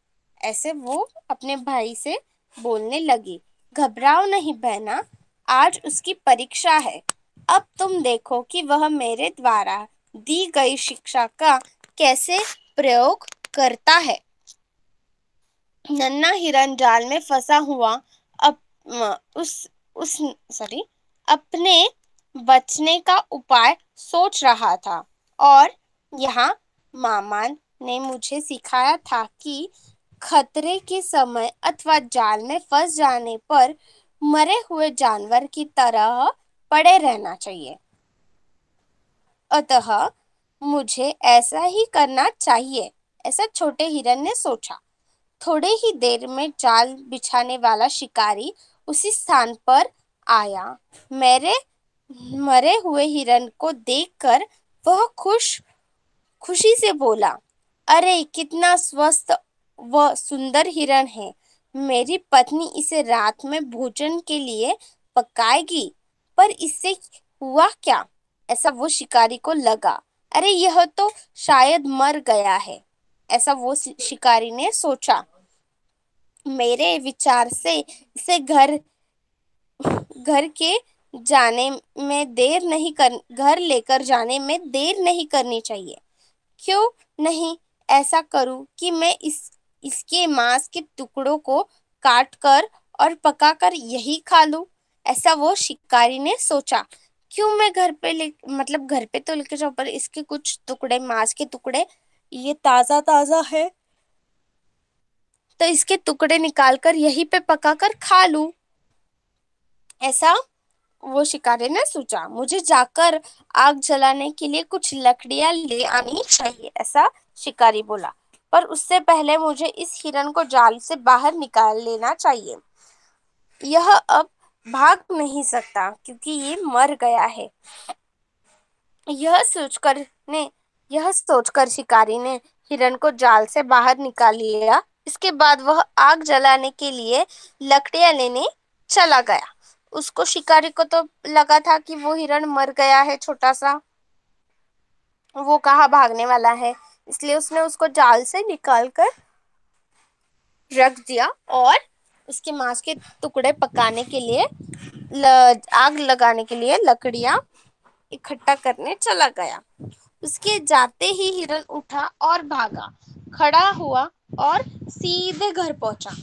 ऐसे वो अपने भाई से बोलने लगी। घबराओ नहीं बहना, आज उसकी परीक्षा है। अब तुम देखो कि वह मेरे द्वारा दी गई शिक्षा का कैसे प्रयोग करता है। नन्हा हिरन जाल में फंसा हुआ उस सॉरी अपने बचने का उपाय सोच रहा था। और यहाँ मामा ने मुझे सिखाया था कि खतरे के समय अथवा जाल में फंस जाने पर मरे हुए जानवर की तरह पड़े रहना चाहिए। अतः मुझे ऐसा ही करना चाहिए, ऐसा छोटे हिरन ने सोचा। थोड़े ही देर में जाल बिछाने वाला शिकारी उसी स्थान पर आया। मेरे मरे हुए हिरन को देखकर वह खुशी से बोला, अरे कितना स्वस्थ व सुंदर हिरन है। मेरी पत्नी इसे रात में भोजन के लिए पकाएगी। पर इससे हुआ क्या, ऐसा वो शिकारी को लगा। अरे यह तो शायद मर गया है, ऐसा वो शिकारी ने सोचा। मेरे विचार से इसे घर के जाने में देर नहीं कर घर लेकर जाने में देर नहीं करनी चाहिए। क्यों नहीं ऐसा करूं कि मैं इसके मांस के टुकड़ों को काट कर और पकाकर यही खा लूं, ऐसा वो शिकारी ने सोचा। क्यों मैं घर पे घर पे तो लेके जाऊं, पर इसके कुछ टुकड़े, मांस के टुकड़े, ये ताजा ताजा है तो इसके टुकड़े निकालकर यहीं पे पकाकर खा लूं, ऐसा वो शिकारी ने सोचा। मुझे जाकर आग जलाने के लिए कुछ लकड़ियां ले आनी चाहिए, ऐसा शिकारी बोला। पर उससे पहले मुझे इस हिरन को जाल से बाहर निकाल लेना चाहिए। यह अब भाग नहीं सकता क्योंकि ये मर गया है। यह सोचकर ने यह सोचकर शिकारी ने हिरन को जाल से बाहर निकाल लिया। इसके बाद वह आग जलाने के लिए लकड़ियां लेने चला गया। उसको शिकारी को तो लगा था कि वो हिरन मर गया है छोटा सा, वो कहाँ भागने वाला है, इसलिए उसने उसको जाल से निकाल कर रख दिया और उसके मांस के टुकड़े पकाने के लिए आग लगाने के लिए लकड़ियां इकट्ठा करने चला गया। उसके जाते ही हिरन उठा और भागा, खड़ा हुआ और सीधे घर पहुंचा।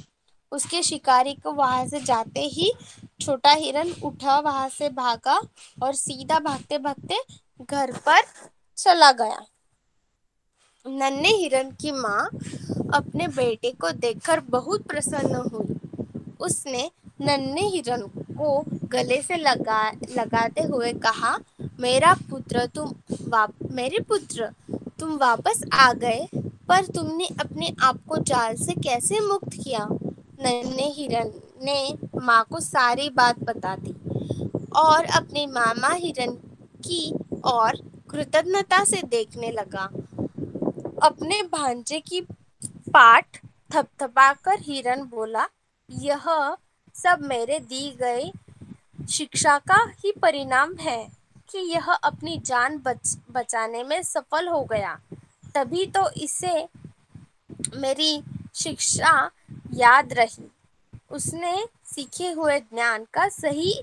उसके शिकारी को वहां से जाते ही छोटा हिरन उठा, वहां से भागा और सीधा भागते भागते घर पर चला गया। नन्हे हिरन की माँ अपने बेटे को देखकर बहुत प्रसन्न हुई। उसने नन्हे हिरन को गले से लगाते हुए कहा, मेरे पुत्र तुम वापस आ गए, पर तुमने अपने आप को जाल से कैसे मुक्त किया। नन्हे हिरन ने माँ को सारी बात बता दी और अपने मामा हिरन की ओर कृतज्ञता से देखने लगा। अपने भांजे की पाठ थपथपाकर हिरन बोला, यह सब मेरे दी गई शिक्षा का ही परिणाम है कि यह अपनी जान बचाने में सफल हो गया। तभी तो इसे मेरी शिक्षा याद रही। उसने सीखे हुए ज्ञान का सही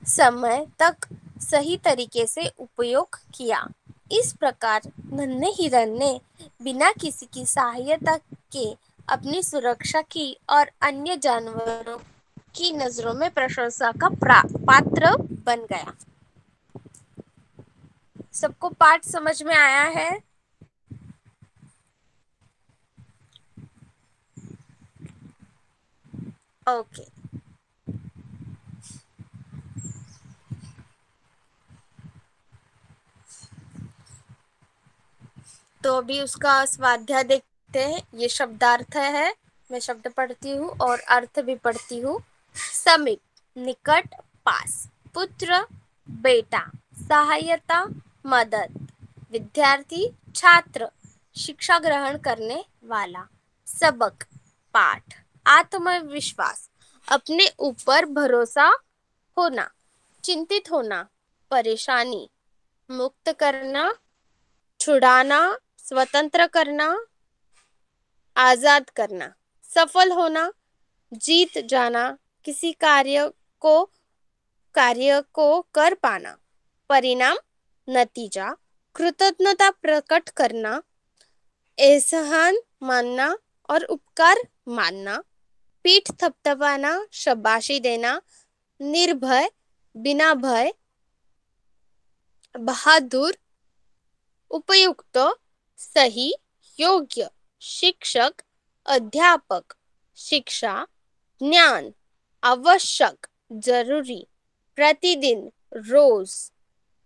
समय तक सही तरीके से उपयोग किया। इस प्रकार नन्हे हिरन ने बिना किसी की सहायता के अपनी सुरक्षा की और अन्य जानवरों की नजरों में प्रशंसा का पात्र बन गया। सबको पाठ समझ में आया है? ओके। तो अभी उसका स्वाध्याय देखते हैं। ये शब्दार्थ है, मैं शब्द पढ़ती हूँ और अर्थ भी पढ़ती हूँ। समीप, निकट, पास। पुत्र, बेटा। सहायता, मदद। विद्यार्थी, छात्र, शिक्षा ग्रहण करने वाला। सबक, पाठ। आत्मविश्वास, अपने ऊपर भरोसा होना। चिंतित होना, परेशानी। मुक्त करना, छुड़ाना, स्वतंत्र करना, आजाद करना। सफल होना, जीत जाना, किसी कार्य को कर पाना। परिणाम, नतीजा। कृतज्ञता प्रकट करना, एहसान मानना और उपकार मानना। पीठ थपथपाना, शाबाशी देना, निर्भय, बिना भय, बहादुर, उपयुक्त, सही, योग्य, शिक्षक, अध्यापक, शिक्षा, ज्ञान, आवश्यक, जरूरी, प्रतिदिन, रोज,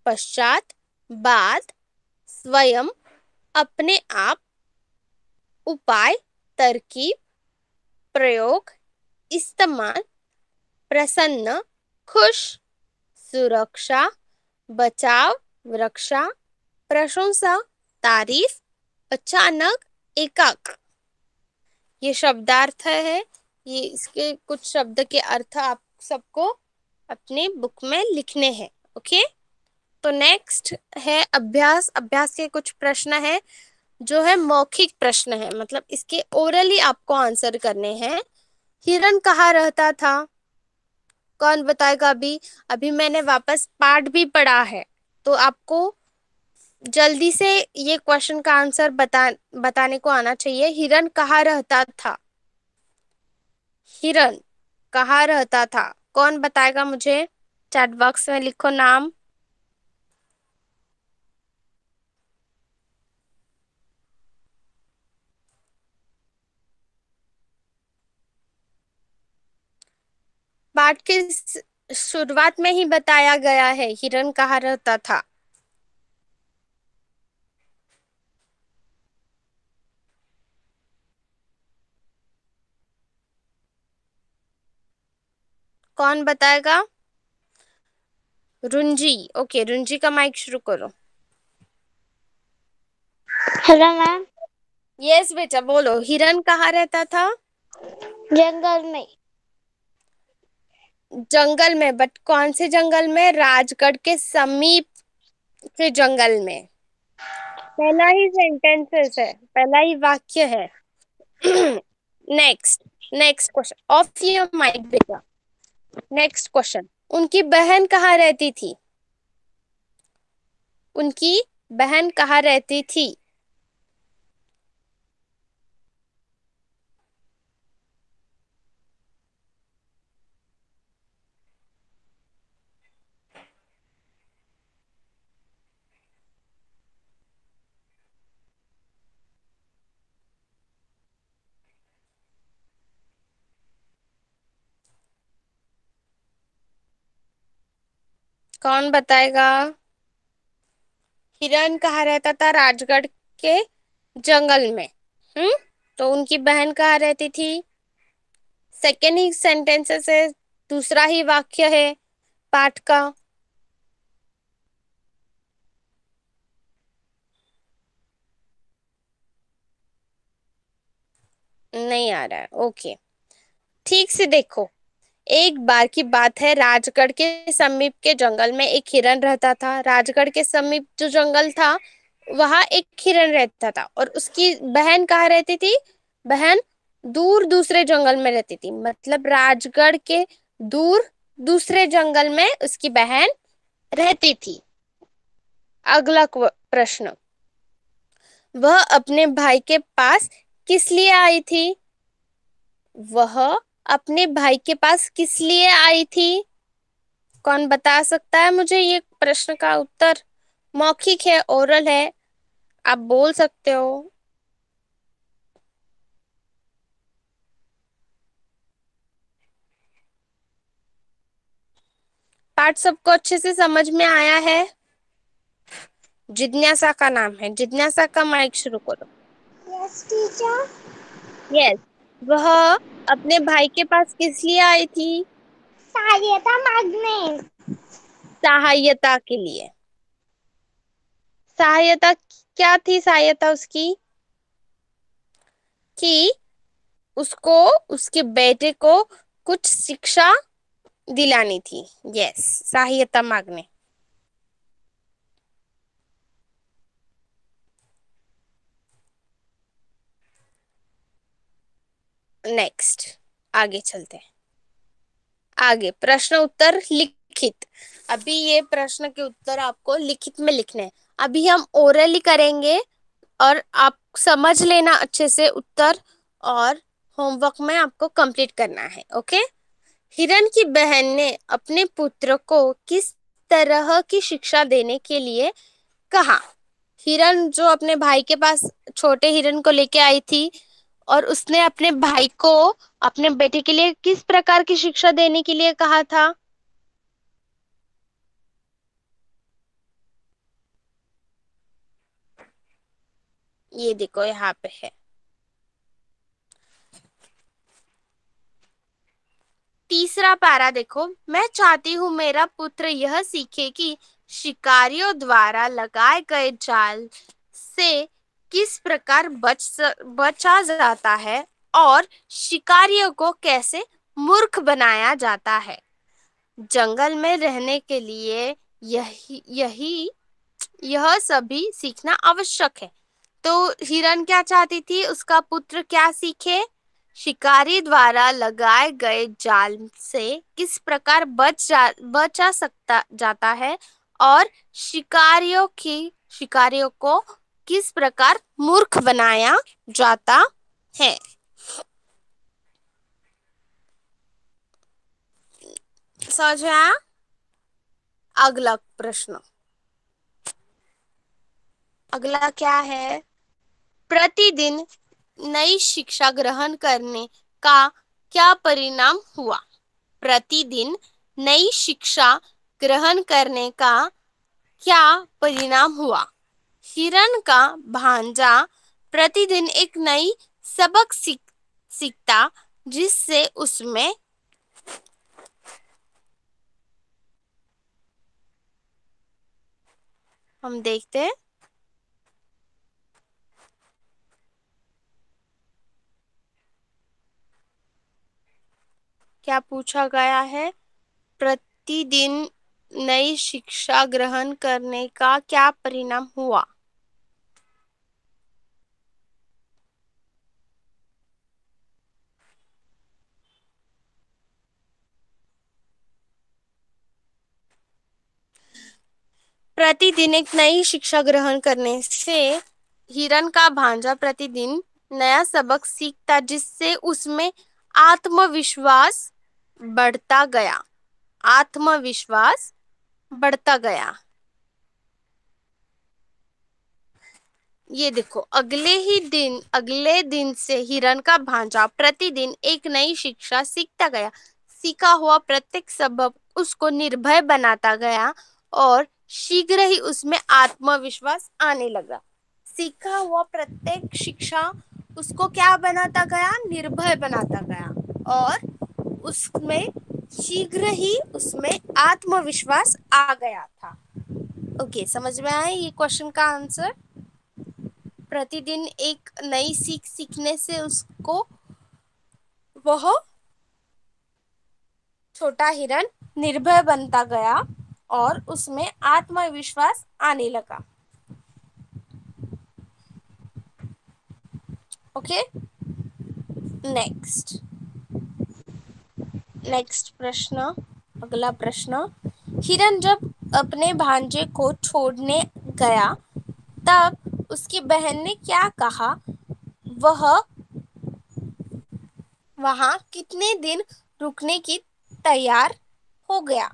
पश्चात, बाद, स्वयं, अपने आप, उपाय, तरकीब, प्रयोग, इस्तेमाल, प्रसन्न, खुश, सुरक्षा, बचाव, रक्षा, प्रशंसा, तारीफ, अचानक, एकाग्र। ये शब्दार्थ है, ये इसके कुछ शब्द के अर्थ आप सबको अपने बुक में लिखने हैं। ओके, तो नेक्स्ट है अभ्यास। अभ्यास के कुछ प्रश्न है जो है मौखिक प्रश्न है, मतलब इसके ओरली आपको आंसर करने हैं। हिरण कहाँ रहता था? कौन बताएगा? अभी अभी मैंने वापस पाठ भी पढ़ा है, तो आपको जल्दी से ये क्वेश्चन का आंसर बताने को आना चाहिए। हिरण कहाँ रहता था? हिरण कहाँ रहता था? कौन बताएगा मुझे? चैट बॉक्स में लिखो नाम। पाठ के शुरुआत में ही बताया गया है हिरण कहाँ रहता था। कौन बताएगा? रुंजी। ओके, रुंजी का माइक शुरू करो। Hello ma'am. यस बेटा, बोलो। हिरण कहाँ रहता था? जंगल में। जंगल में, बट कौन से जंगल में? राजगढ़ के समीप के जंगल में। पहला ही सेंटेंसेस है, पहला ही वाक्य है। Next, next question. Off your mic बेटा। Next question. उनकी बहन कहाँ रहती थी? उनकी बहन कहाँ रहती थी? कौन बताएगा? हिरण कहाँ रहता था? राजगढ़ के जंगल में। तो उनकी बहन कहाँ रहती थी? सेकेंड ही सेंटेंसेस है, दूसरा ही वाक्य है पाठ का। नहीं आ रहा है? ओके, ठीक से देखो। एक बार की बात है, राजगढ़ के समीप के जंगल में एक हिरण रहता था। राजगढ़ के समीप जो जंगल था वहां एक हिरण रहता था, और उसकी बहन कहाँ रहती थी? बहन दूर दूसरे जंगल में रहती थी, मतलब राजगढ़ के दूर दूसरे जंगल में उसकी बहन रहती थी। अगला प्रश्न। वह अपने भाई के पास किस लिए आई थी? वह अपने भाई के पास किस लिए आई थी? कौन बता सकता है मुझे ये प्रश्न का उत्तर? मौखिक है, ओरल है, आप बोल सकते हो। पाठ सबको अच्छे से समझ में आया है? जिज्ञासा का नाम है, जिज्ञासा का माइक शुरू करो। Yes teacher. यस, वह अपने भाई के पास किस लिए आई थी? सहायता मांगने। सहायता के लिए। सहायता क्या थी? सहायता उसकी कि उसको, उसके बेटे को कुछ शिक्षा दिलानी थी। यस, सहायता मांगने। नेक्स्ट, आगे चलते हैं। आगे प्रश्न उत्तर लिखित। अभी ये प्रश्न के उत्तर आपको लिखित में लिखने हैं। अभी हम ओरली करेंगे और आप समझ लेना अच्छे से उत्तर और होमवर्क में आपको कंप्लीट करना है। ओके। हिरण की बहन ने अपने पुत्र को किस तरह की शिक्षा देने के लिए कहा? हिरण जो अपने भाई के पास छोटे हिरण को लेके आई थी और उसने अपने भाई को अपने बेटे के लिए किस प्रकार की शिक्षा देने के लिए कहा था? ये देखो यहाँ पे है। तीसरा पैरा देखो, मैं चाहती हूँ मेरा पुत्र यह सीखे कि शिकारियों द्वारा लगाए गए जाल से किस प्रकार बचा जाता है और शिकारियों को कैसे मूर्ख बनाया जाता है। जंगल में रहने के लिए यही यही यह सभी सीखना आवश्यक है। तो हिरन क्या चाहती थी, उसका पुत्र क्या सीखे? शिकारी द्वारा लगाए गए जाल से किस प्रकार बचा सकता जाता है और शिकारियों को किस प्रकार मूर्ख बनाया जाता है। समझ में आया? अगला प्रश्न, अगला क्या है? प्रतिदिन नई शिक्षा ग्रहण करने का क्या परिणाम हुआ? प्रतिदिन नई शिक्षा ग्रहण करने का क्या परिणाम हुआ? हिरण का भांजा प्रतिदिन एक नई सबक सीखता जिससे उसमें हम देखते हैं क्या पूछा गया है। प्रतिदिन नई शिक्षा ग्रहण करने का क्या परिणाम हुआ? प्रतिदिन एक नई शिक्षा ग्रहण करने से हिरण का भांजा प्रतिदिन नया सबक सीखता जिससे उसमें आत्मविश्वास बढ़ता गया। आत्मविश्वास बढ़ता गया। ये देखो, अगले दिन से हिरण का भांजा प्रतिदिन एक नई शिक्षा सीखता गया। सीखा हुआ प्रत्येक सबक उसको निर्भय बनाता गया और शीघ्र ही उसमें आत्मविश्वास आने लगा। सीखा हुआ प्रत्येक शिक्षा उसको क्या बनाता गया? निर्भय बनाता गया और उसमें शीघ्र ही उसमें आत्मविश्वास आ गया था। ओके, समझ में आया ये क्वेश्चन का आंसर? प्रतिदिन एक नई सीखने से उसको वह छोटा हिरन निर्भय बनता गया और उसमें आत्मविश्वास आने लगा। ओके, नेक्स्ट प्रश्न, अगला प्रश्न, हिरन जब अपने भांजे को छोड़ने गया तब उसकी बहन ने क्या कहा? वह वहां कितने दिन रुकने की तैयार हो गया?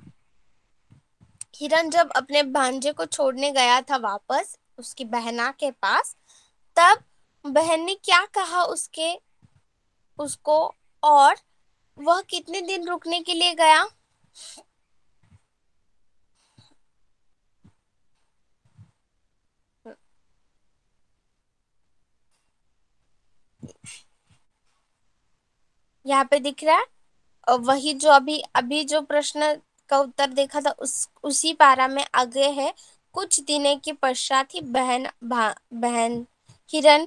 हिरन जब अपने भांजे को छोड़ने गया था वापस उसकी बहना के पास, तब बहन ने क्या कहा उसको और वह कितने दिन रुकने के लिए गया? यहाँ पे दिख रहा है वही जो अभी अभी जो प्रश्न का उत्तर देखा था उसी पारा में आगे है। कुछ दिनों के पश्चात ही बहन हिरन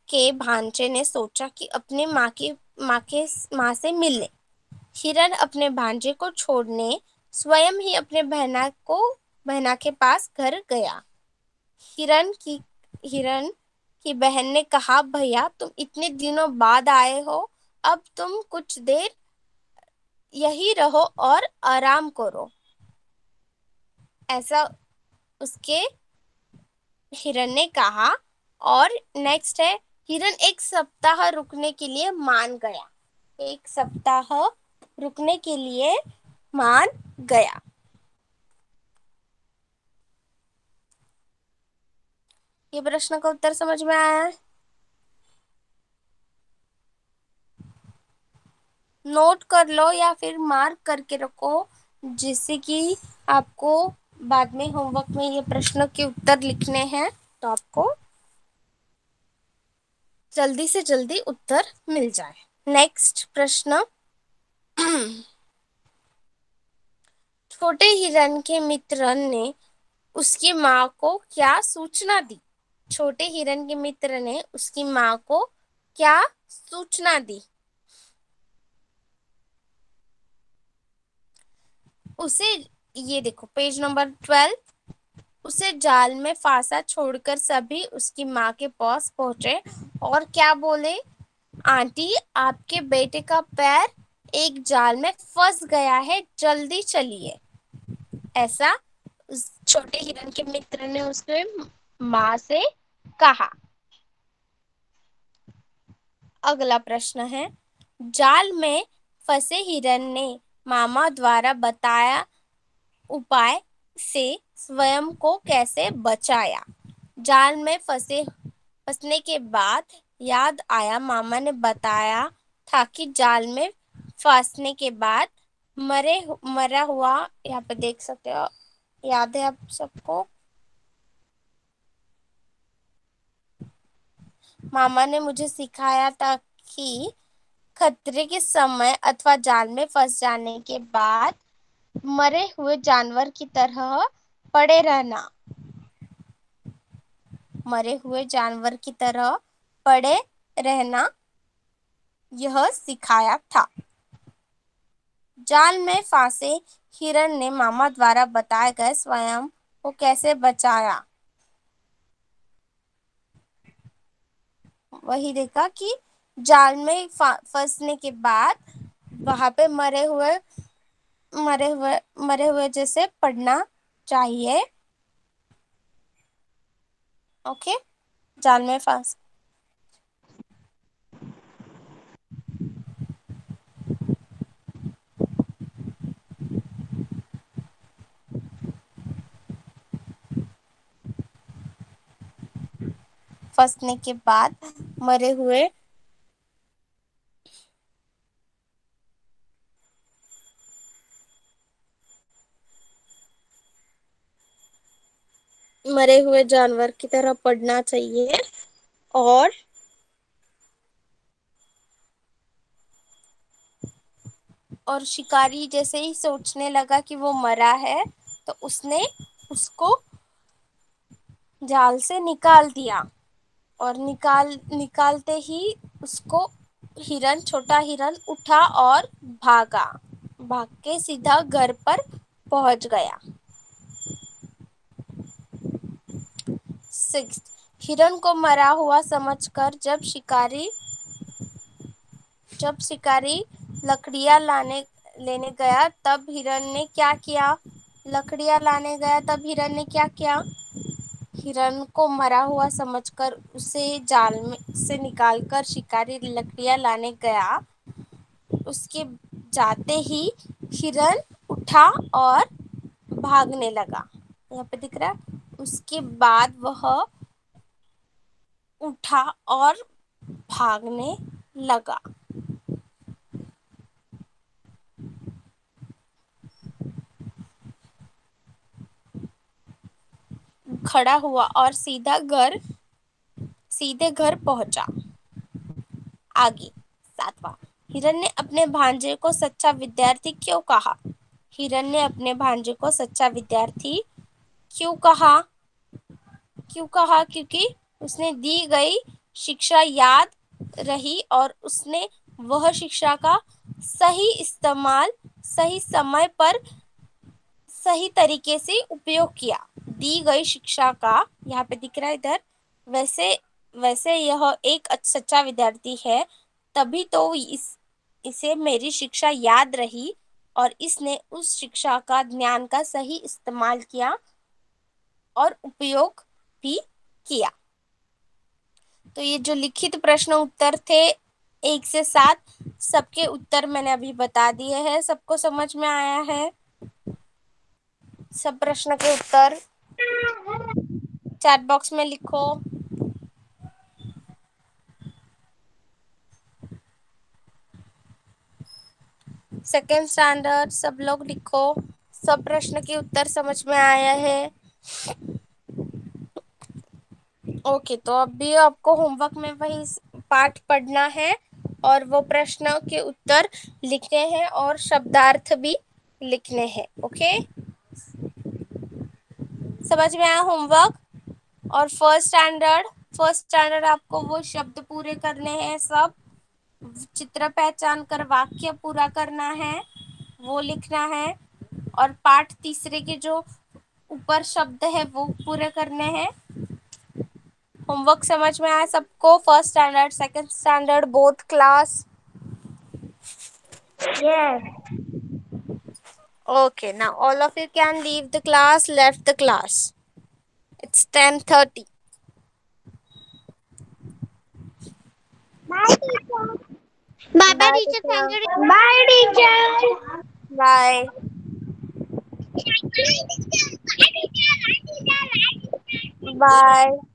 के भांजे ने सोचा कि अपने माँ से मिल ले। हिरन अपने भांजे को छोड़ने स्वयं ही अपने बहना के पास घर गया। हिरन की बहन ने कहा, भैया तुम इतने दिनों बाद आए हो, अब तुम कुछ देर यही रहो और आराम करो। ऐसा उसके हिरन ने कहा। और नेक्स्ट है, हिरन एक सप्ताह रुकने के लिए मान गया। एक सप्ताह रुकने के लिए मान गया। ये प्रश्न का उत्तर समझ में आया है? नोट कर लो या फिर मार्क करके रखो, जिससे कि आपको बाद में होमवर्क में ये प्रश्न के उत्तर लिखने हैं, तो आपको जल्दी से जल्दी उत्तर मिल जाए। नेक्स्ट प्रश्न। छोटे हिरन के मित्र ने उसकी माँ को क्या सूचना दी? छोटे हिरन के मित्र ने उसकी माँ को क्या सूचना दी? उसे, ये देखो पेज नंबर 12, उसे जाल में फांसा छोड़कर सभी उसकी माँ के पास पहुंचे और क्या बोले? आंटी, आपके बेटे का पैर एक जाल में फंस गया है, जल्दी चलिए। ऐसा उस छोटे हिरन के मित्र ने उसके माँ से कहा। अगला प्रश्न है, जाल में फंसे हिरन ने मामा द्वारा बताया उपाय से स्वयं को कैसे बचाया? जाल में फंसने के बाद याद आया, मामा ने बताया था कि जाल में फंसने के बाद मरा हुआ, यहाँ पे देख सकते हो, याद है आप सबको? मामा ने मुझे सिखाया था कि खतरे के समय अथवा जाल में फंस जाने के बाद मरे हुए जानवर की तरह पड़े रहना। मरे हुए जानवर की तरह पड़े रहना, यह सिखाया था। जाल में फंसे हिरन ने मामा द्वारा बताए गए स्वयं को कैसे बचाया? वही देखा कि जाल में फंसने के बाद वहां पे मरे हुए जैसे पड़ना चाहिए। ओके, जाल में फंसने के बाद मरे हुए जानवर की तरह पड़ना चाहिए। और शिकारी जैसे ही सोचने लगा कि वो मरा है, तो उसने उसको जाल से निकाल दिया और निकालते ही उसको छोटा हिरन उठा और भाग के सीधा घर पर पहुंच गया। 6, हिरन को मरा हुआ समझकर जब शिकारी लकड़ियां लेने गया, तब हिरन ने क्या किया? लकड़ियां लाने गया तब हिरन ने क्या किया? हिरन को मरा हुआ समझकर उसे जाल में से निकालकर शिकारी लकड़ियां लाने गया। उसके जाते ही हिरन उठा और भागने लगा। यहाँ पे दिख रहा है। उसके बाद वह उठा और भागने लगा। खड़ा हुआ और सीधे घर पहुंचा। आगे 7वां, हिरन ने अपने भांजे को सच्चा विद्यार्थी क्यों कहा? हिरन ने अपने भांजे को सच्चा विद्यार्थी क्यों कहा? क्योंकि उसने दी गई शिक्षा याद रही और उसने वह शिक्षा का सही इस्तेमाल सही समय पर सही तरीके से उपयोग किया। दी गई शिक्षा का, यहाँ पे दिख रहा है इधर, वैसे यह एक सच्चा विद्यार्थी है, तभी तो इसे मेरी शिक्षा याद रही और इसने उस शिक्षा का ज्ञान का सही इस्तेमाल किया और उपयोग भी किया। तो ये जो लिखित प्रश्न उत्तर थे 1 से 7, सबके उत्तर मैंने अभी बता दिए हैं। सबको समझ में आया है सब प्रश्न के उत्तर? चैट बॉक्स में लिखो। सेकेंड स्टैंडर्ड सब लोग लिखो, सब प्रश्न के उत्तर समझ में आया है? ओके, तो अभी आपको होमवर्क में वही पाठ पढ़ना है और वो प्रश्न के उत्तर लिखने हैं और शब्दार्थ भी लिखने हैं। ओके, समझ में आया होमवर्क? और फर्स्ट स्टैंडर्ड आपको वो शब्द पूरे करने हैं, सब चित्र पहचान कर वाक्य पूरा करना है, वो लिखना है। और पाठ तीसरे के जो ऊपर शब्द है वो पूरे करने हैं। होमवर्क समझ में आया सबको? First standard, second standard, both class? Yes. Okay, now all of you can leave the class, left the class. It's 10:30. Bye, teacher. Bye, bye, Bye, teacher. Thank you. Priyanka. Bye, teacher. Bye. Bye.